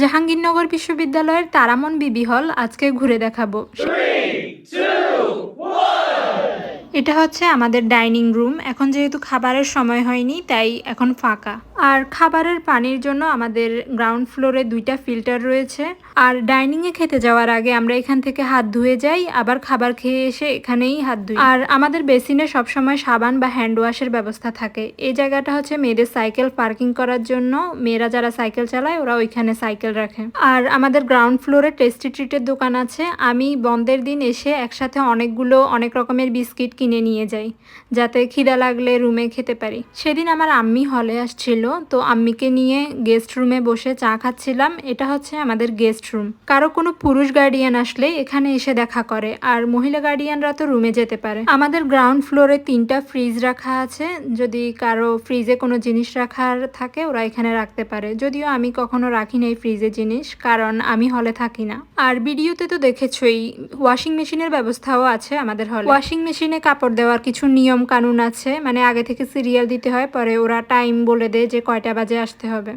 জাহাঙ্গীরনগর বিশ্ববিদ্যালয়ের তারামন বিবি হল আজকে ঘুরে দেখাবো। 3, 2, 1. এটা হচ্ছে আমাদের ডাইনিং রুম। এখন যেহেতু খাবারের সময় হয়নি তাই এখন ফাঁকা। আর খাবারের পানির জন্য আমাদের গ্রাউন্ড ফ্লোরে 2টা ফিল্টার রয়েছে। আর ডাইনিংয়ে খেতে যাওয়ার আগে আমরা এখান থেকে হাত ধুয়ে যাই, আবার খাবার খেয়ে এসে এখানেই হাত ধুই। আর আমাদের বেসিনে সবসময় সাবান বা হ্যান্ড ওয়াশের ব্যবস্থা থাকে। এই জায়গাটা হচ্ছে মেয়েদের সাইকেল পার্কিং করার জন্য। মেয়েরা যারা সাইকেল চালায় ওরা ওইখানে সাইকেল রাখে। আর আমাদের গ্রাউন্ড ফ্লোরে টেস্টি ট্রিটের দোকান আছে। আমি বন্ধের দিন এসে একসাথে অনেক রকমের বিস্কিট কিনে নিয়ে যাই, যাতে খিদা লাগলে রুমে খেতে পারি। সেদিন আমার আম্মি হলে আসছিল, তো আম্মিকে নিয়ে গেস্ট রুমে বসে চা খাচ্ছিলাম। এটা হচ্ছে আমাদের গেস্ট রুম। কারো কোনো পুরুষ গার্ডিয়ান আসলে এখানে এসে দেখা করে, আর মহিলা গার্ডিয়ানরা তো রুমে যেতে পারে। আমাদের গ্রাউন্ড ফ্লোরে 3টা ফ্রিজ রাখা আছে। যদি কারো ফ্রিজে কোনো জিনিস রাখার থাকে ওরা এখানে রাখতে পারে। যদিও আমি কখনো রাখি নাই ফ্রিজে জিনিস, কারণ আমি হলে থাকি না। আর ভিডিওতে তো দেখেছই ওয়াশিং মেশিনের ব্যবস্থাও আছে আমাদের হলে। ওয়াশিং মেশিনে কাপড় দেওয়ার কিছু নিয়ম কানুন আছে, মানে আগে থেকে সিরিয়াল দিতে হয়, পরে ওরা টাইম বলে দেয় যে কয়টা বাজে আসতে হবে।